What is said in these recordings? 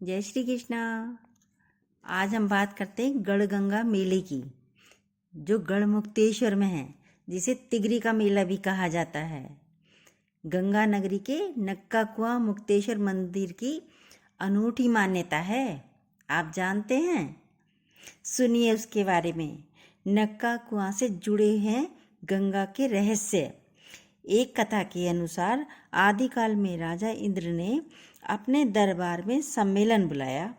जय श्री कृष्णा। आज हम बात करते हैं गढ़गंगा मेले की, जो गढ़मुक्तेश्वर में है, जिसे तिगरी का मेला भी कहा जाता है। गंगा नगरी के नक्का कुआं मुक्तेश्वर मंदिर की अनूठी मान्यता है। आप जानते हैं? सुनिए उसके बारे में। नक्का कुआं से जुड़े हैं गंगा के रहस्य। एक कथा के अनुसार आदिकाल में राजा इंद्र ने अपने दरबार में सम्मेलन बुलाया,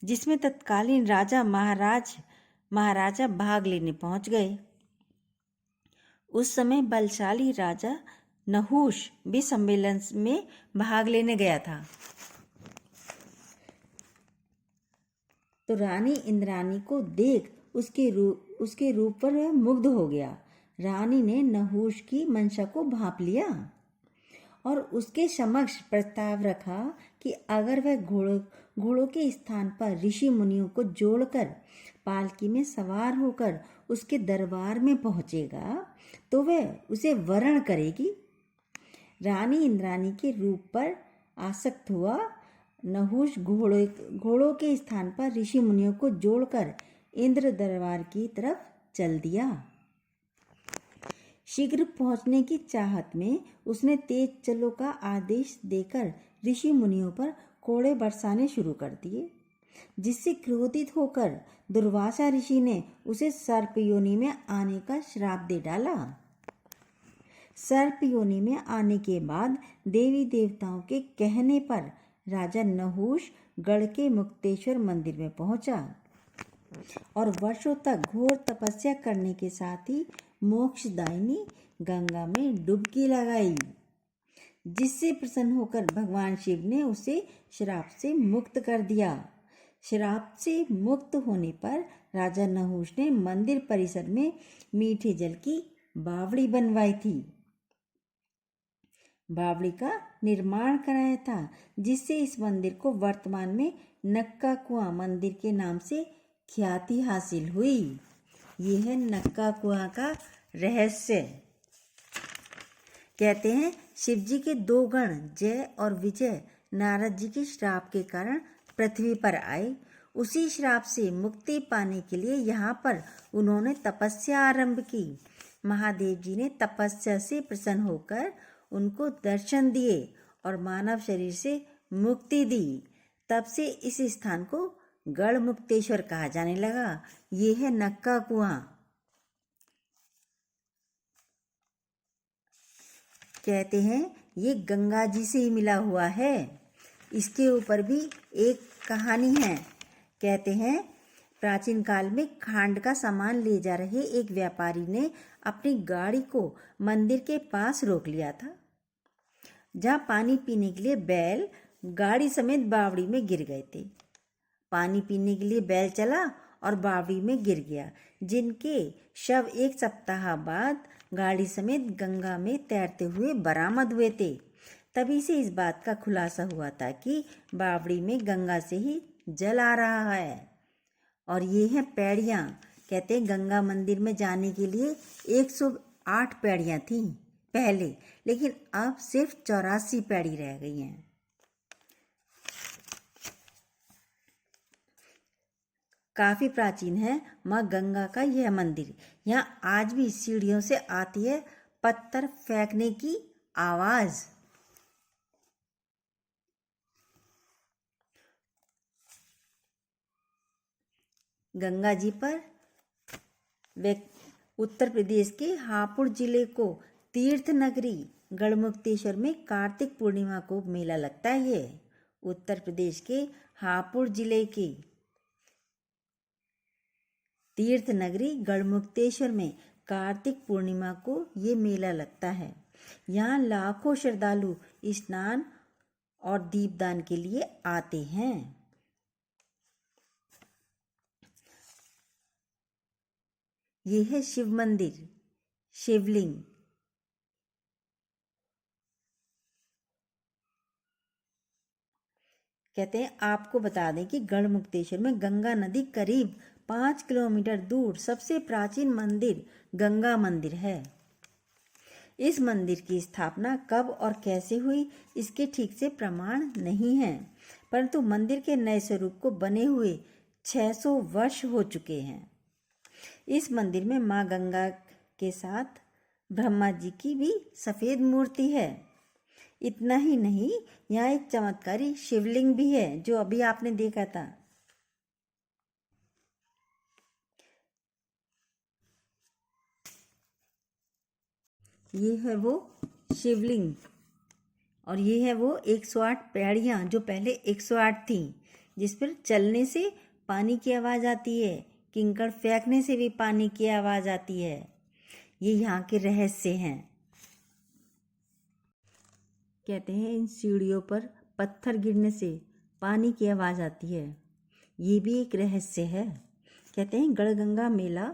जिसमें तत्कालीन राजा महाराजा भाग लेने पहुंच गए। उस समय बलशाली राजा नहुष भी सम्मेलन में भाग लेने गया था। तो रानी इंद्राणी को देख उसके रूप पर वह मुग्ध हो गया। रानी ने नहुष की मंशा को भांप लिया और उसके समक्ष प्रस्ताव रखा कि अगर वह घोड़ों के स्थान पर ऋषि मुनियों को जोड़कर पालकी में सवार होकर उसके दरबार में पहुंचेगा तो वह उसे वरण करेगी। रानी इंद्राणी के रूप पर आसक्त हुआ नहुष घोड़ों के स्थान पर ऋषि मुनियों को जोड़कर इंद्र दरबार की तरफ चल दिया। शीघ्र पहुंचने की चाहत में उसने तेज चलो का आदेश देकर ऋषि मुनियों पर कोड़े बरसाने शुरू कर दिए, जिससे क्रोधित होकर दुर्वासा ऋषि ने उसे सर्प योनि में आने का श्राप दे डाला। सर्प योनि में आने के बाद देवी देवताओं के कहने पर राजा नहुष गढ़ के मुक्तेश्वर मंदिर में पहुंचा और वर्षों तक घोर तपस्या करने के साथ ही मोक्षदायिनी गंगा में डुबकी लगाई, जिससे प्रसन्न होकर भगवान शिव ने उसे श्राप से मुक्त कर दिया। श्राप से मुक्त होने पर राजा नहुष ने मंदिर परिसर में मीठे जल की बावड़ी बनवाई थी। बावड़ी का निर्माण कराया था, जिससे इस मंदिर को वर्तमान में नक्का कुआं मंदिर के नाम से ख्याति हासिल हुई। यह है नक्का कुआं का रहस्य। कहते हैं शिव जी के दो गण जय और विजय नारद जी के श्राप के कारण पृथ्वी पर आए। उसी श्राप से मुक्ति पाने के लिए यहाँ पर उन्होंने तपस्या आरंभ की। महादेव जी ने तपस्या से प्रसन्न होकर उनको दर्शन दिए और मानव शरीर से मुक्ति दी। तब से इस स्थान को गढ़ मुक्तेश्वर कहा जाने लगा। ये है नक्का कुआं। कहते हैं ये गंगा जी से ही मिला हुआ है। इसके ऊपर भी एक कहानी है। कहते हैं प्राचीन काल में खांड का सामान ले जा रहे एक व्यापारी ने अपनी गाड़ी को मंदिर के पास रोक लिया था, जहाँ पानी पीने के लिए बैल गाड़ी समेत बावड़ी में गिर गए थे। पानी पीने के लिए बैल चला और बावड़ी में गिर गया, जिनके शव एक सप्ताह बाद गाड़ी समेत गंगा में तैरते हुए बरामद हुए थे। तभी से इस बात का खुलासा हुआ था कि बावड़ी में गंगा से ही जल आ रहा है। और ये हैं पैड़ियाँ। कहते हैं गंगा मंदिर में जाने के लिए 108 पैड़ियाँ थीं पहले, लेकिन अब सिर्फ 84 पैड़ी रह गई हैं। काफी प्राचीन है माँ गंगा का यह मंदिर। यहाँ आज भी सीढ़ियों से आती है पत्थर फेंकने की आवाज। गंगा जी पर उत्तर प्रदेश के हापुड़ जिले को तीर्थ नगरी गढ़मुक्तेश्वर में कार्तिक पूर्णिमा को मेला लगता है। ये उत्तर प्रदेश के हापुड़ जिले के तीर्थ नगरी गढ़मुक्तेश्वर में कार्तिक पूर्णिमा को ये मेला लगता है। यहाँ लाखों श्रद्धालु स्नान और दीपदान के लिए आते हैं। ये है शिव मंदिर, शिवलिंग। कहते हैं आपको बता दें कि गढ़मुक्तेश्वर में गंगा नदी करीब 5 किलोमीटर दूर सबसे प्राचीन मंदिर गंगा मंदिर है। इस मंदिर की स्थापना कब और कैसे हुई इसके ठीक से प्रमाण नहीं है, परंतु मंदिर के नए स्वरूप को बने हुए 600 वर्ष हो चुके हैं। इस मंदिर में माँ गंगा के साथ ब्रह्मा जी की भी सफ़ेद मूर्ति है। इतना ही नहीं, यहाँ एक चमत्कारी शिवलिंग भी है जो अभी आपने देखा था। ये है वो शिवलिंग और ये है वो 108 पैड़ियाँ जो पहले 108 थी, जिस पर चलने से पानी की आवाज़ आती है, किंकड़ फेंकने से भी पानी की आवाज़ आती है। ये यहाँ के रहस्य हैं। कहते हैं इन सीढ़ियों पर पत्थर गिरने से पानी की आवाज़ आती है। ये भी एक रहस्य है। कहते हैं गढ़गंगा मेला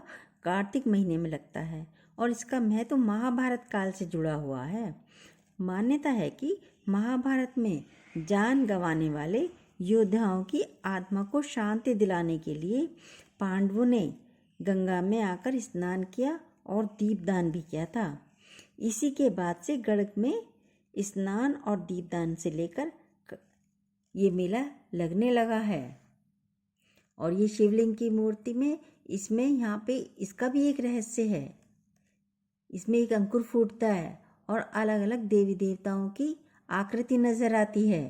कार्तिक महीने में लगता है और इसका महत्व तो महाभारत काल से जुड़ा हुआ है। मान्यता है कि महाभारत में जान गंवाने वाले योद्धाओं की आत्मा को शांति दिलाने के लिए पांडवों ने गंगा में आकर स्नान किया और दीपदान भी किया था। इसी के बाद से गढ़ में स्नान और दीपदान से लेकर ये मेला लगने लगा है। और ये शिवलिंग की मूर्ति में इसमें यहाँ पे इसका भी एक रहस्य है। इसमें एक अंकुर फूटता है और अलग अलग देवी देवताओं की आकृति नजर आती है।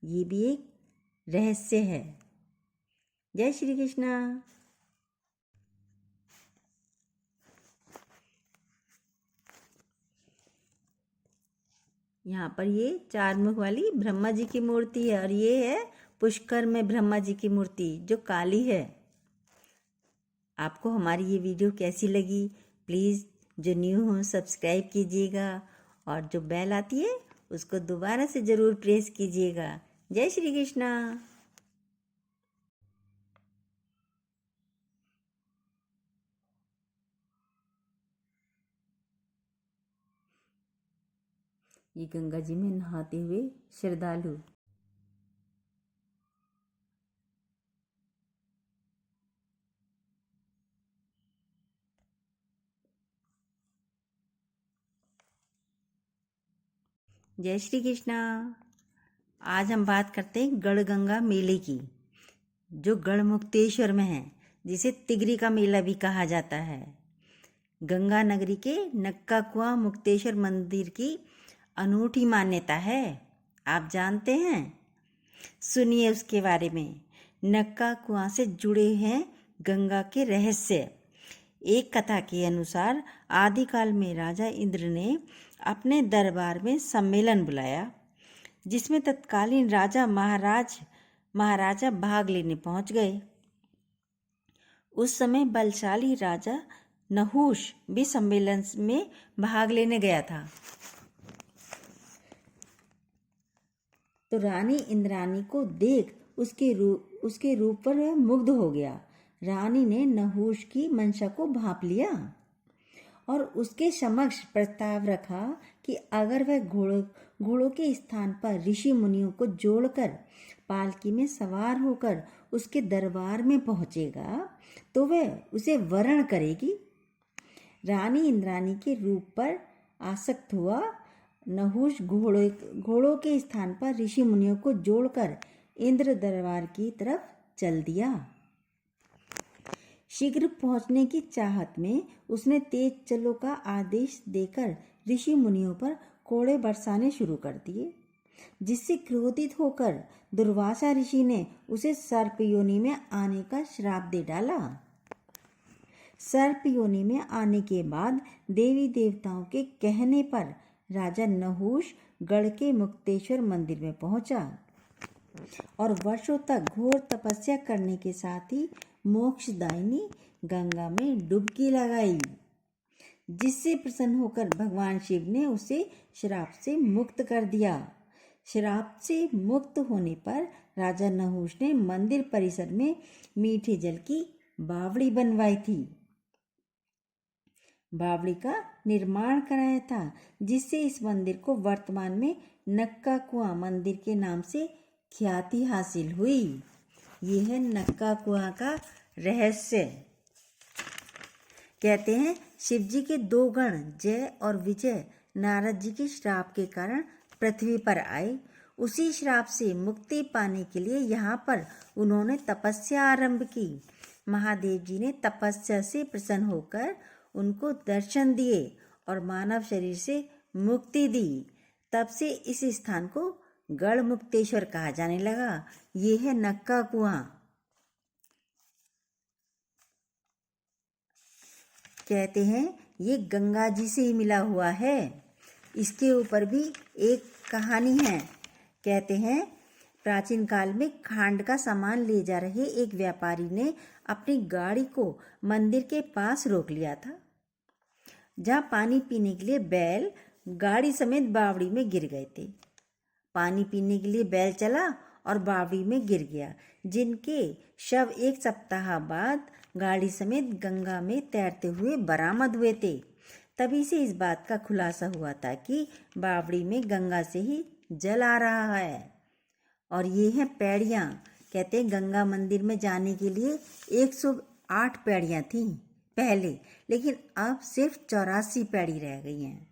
ये भी एक रहस्य है। जय श्री कृष्णा। यहाँ पर ये 4 मुख वाली ब्रह्मा जी की मूर्ति है और ये है पुष्कर में ब्रह्मा जी की मूर्ति जो काली है। आपको हमारी ये वीडियो कैसी लगी? प्लीज़ जो न्यू हो सब्सक्राइब कीजिएगा और जो बेल आती है उसको दोबारा से ज़रूर प्रेस कीजिएगा। जय श्री कृष्णा। ये गंगा जी में नहाते हुए श्रद्धालु। जय श्री कृष्णा। आज हम बात करते हैं गढ़गंगा मेले की, जो गढ़मुक्तेश्वर में है, जिसे तिगरी का मेला भी कहा जाता है। गंगा नगरी के नक्का कुआं मुक्तेश्वर मंदिर की अनूठी मान्यता है। आप जानते हैं? सुनिए उसके बारे में। नक्का कुआं से जुड़े हैं गंगा के रहस्य। एक कथा के अनुसार आदिकाल में राजा इंद्र ने अपने दरबार में सम्मेलन बुलाया, जिसमें तत्कालीन राजा महाराजा भाग लेने पहुंच गए। उस समय बलशाली राजा नहुष भी सम्मेलन में भाग लेने गया था। तो रानी इंद्राणी को देख उसके रूप पर वह मुग्ध हो गया। रानी ने नहुष की मंशा को भांप लिया और उसके समक्ष प्रस्ताव रखा कि अगर वह घोड़ों के स्थान पर ऋषि मुनियों को जोड़कर पालकी में सवार होकर उसके दरबार में पहुंचेगा तो वह उसे वरण करेगी। रानी इंद्राणी के रूप पर आसक्त हुआ नहुष घोड़ों के स्थान पर ऋषि मुनियों को जोड़कर इंद्र दरबार की तरफ चल दिया। शीघ्र पहुंचने की चाहत में उसने तेज चलो का आदेश देकर ऋषि मुनियों पर कोड़े बरसाने शुरू कर दिए, जिससे क्रोधित होकर दुर्वासा ऋषि ने उसे सर्प योनि में आने का श्राप दे डाला। सर्प योनि में आने के बाद देवी देवताओं के कहने पर राजा नहुष गढ़ के मुक्तेश्वर मंदिर में पहुंचा और वर्षों तक घोर तपस्या करने के साथ ही मोक्षदायिनी गंगा में डुबकी लगाई, जिससे प्रसन्न होकर भगवान शिव ने उसे श्राप से मुक्त कर दिया। श्राप से मुक्त होने पर राजा नहुष ने मंदिर परिसर में मीठे जल की बावड़ी बनवाई थी, बावड़ी का निर्माण कराया था, जिससे इस मंदिर को वर्तमान में नक्का कुआं मंदिर के नाम से ख्याति हासिल हुई। ये है नक्का कुआं का रहस्य। कहते हैं शिव जी के दो गण जय और विजय नारद जी के श्राप के कारण पृथ्वी पर आए। उसी श्राप से मुक्ति पाने के लिए यहाँ पर उन्होंने तपस्या आरंभ की। महादेव जी ने तपस्या से प्रसन्न होकर उनको दर्शन दिए और मानव शरीर से मुक्ति दी। तब से इस स्थान को गढ़ मुक्तेश्वर कहा जाने लगा। ये है नक्का कुआं। कहते हैं ये गंगा जी से ही मिला हुआ है। इसके ऊपर भी एक कहानी है। कहते हैं प्राचीन काल में खांड का सामान ले जा रहे एक व्यापारी ने अपनी गाड़ी को मंदिर के पास रोक लिया था, जहाँ पानी पीने के लिए बैल गाड़ी समेत बावड़ी में गिर गए थे। पानी पीने के लिए बैल चला और बावड़ी में गिर गया, जिनके शव एक सप्ताह बाद गाड़ी समेत गंगा में तैरते हुए बरामद हुए थे। तभी से इस बात का खुलासा हुआ था कि बावड़ी में गंगा से ही जल आ रहा है। और ये हैं पैड़ियाँ। कहते हैं गंगा मंदिर में जाने के लिए 108 पैड़ियाँ थीं पहले, लेकिन अब सिर्फ 84 पैड़ी रह गई हैं।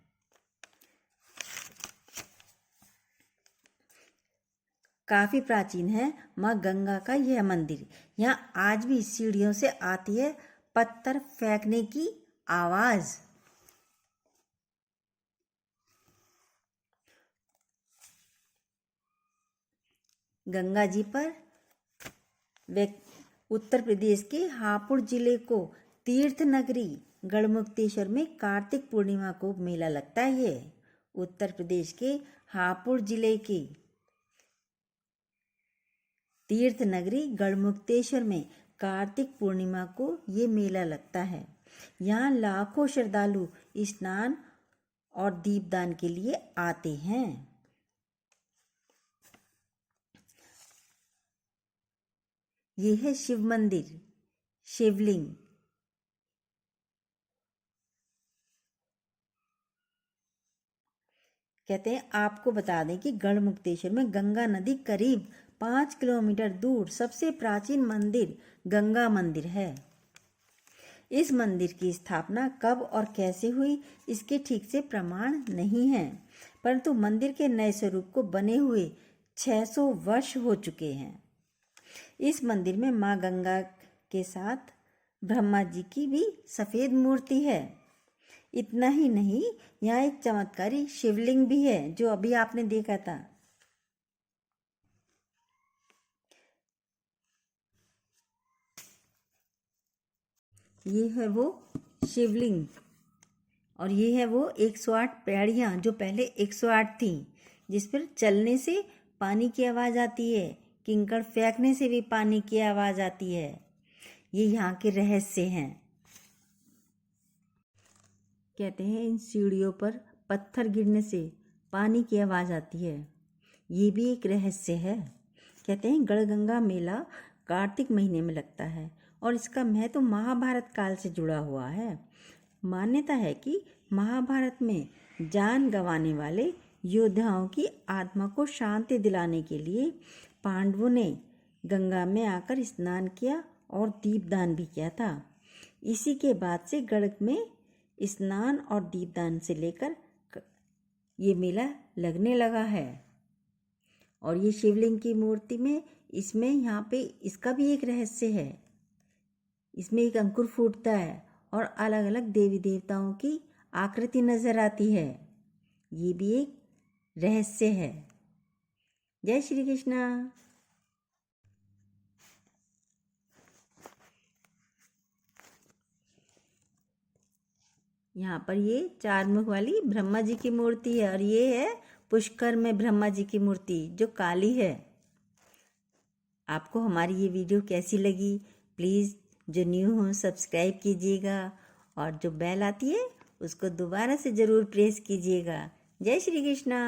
काफी प्राचीन है माँ गंगा का यह मंदिर। यहाँ आज भी सीढ़ियों से आती है पत्थर फेंकने की आवाज। गंगा जी पर उत्तर प्रदेश के हापुड़ जिले को तीर्थ नगरी गढ़मुक्तेश्वर में कार्तिक पूर्णिमा को मेला लगता है। ये उत्तर प्रदेश के हापुड़ जिले के तीर्थ नगरी गढ़मुक्तेश्वर में कार्तिक पूर्णिमा को ये मेला लगता है। यहाँ लाखों श्रद्धालु स्नान और दीपदान के लिए आते हैं। ये है शिव मंदिर, शिवलिंग। कहते हैं आपको बता दें कि गढ़मुक्तेश्वर में गंगा नदी करीब 5 किलोमीटर दूर सबसे प्राचीन मंदिर गंगा मंदिर है। इस मंदिर की स्थापना कब और कैसे हुई इसके ठीक से प्रमाण नहीं है, परंतु मंदिर के नए स्वरूप को बने हुए 600 वर्ष हो चुके हैं। इस मंदिर में माँ गंगा के साथ ब्रह्मा जी की भी सफ़ेद मूर्ति है। इतना ही नहीं, यहाँ एक चमत्कारी शिवलिंग भी है जो अभी आपने देखा था। ये है वो शिवलिंग और ये है वो 108 पैड़ियाँ जो पहले 108 थी, जिस पर चलने से पानी की आवाज़ आती है, किंकड़ फेंकने से भी पानी की आवाज़ आती है। ये यहाँ के रहस्य हैं। कहते हैं इन सीढ़ियों पर पत्थर गिरने से पानी की आवाज़ आती है। ये भी एक रहस्य है। कहते हैं गढ़गंगा मेला कार्तिक महीने में लगता है और इसका महत्व तो महाभारत काल से जुड़ा हुआ है। मान्यता है कि महाभारत में जान गंवाने वाले योद्धाओं की आत्मा को शांति दिलाने के लिए पांडवों ने गंगा में आकर स्नान किया और दीपदान भी किया था। इसी के बाद से गढ़ में स्नान और दीपदान से लेकर ये मेला लगने लगा है। और ये शिवलिंग की मूर्ति में इसमें यहाँ पे इसका भी एक रहस्य है। इसमें एक अंकुर फूटता है और अलग अलग देवी देवताओं की आकृति नजर आती है। ये भी एक रहस्य है। जय श्री कृष्णा। यहाँ पर ये 4 मुख वाली ब्रह्मा जी की मूर्ति है और ये है पुष्कर में ब्रह्मा जी की मूर्ति जो काली है। आपको हमारी ये वीडियो कैसी लगी? प्लीज़ जो न्यू हो सब्सक्राइब कीजिएगा और जो बेल आती है उसको दोबारा से ज़रूर प्रेस कीजिएगा। जय श्री कृष्णा।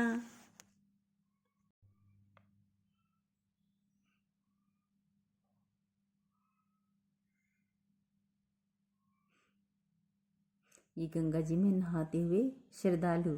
ये गंगा जी में नहाते हुए श्रद्धालु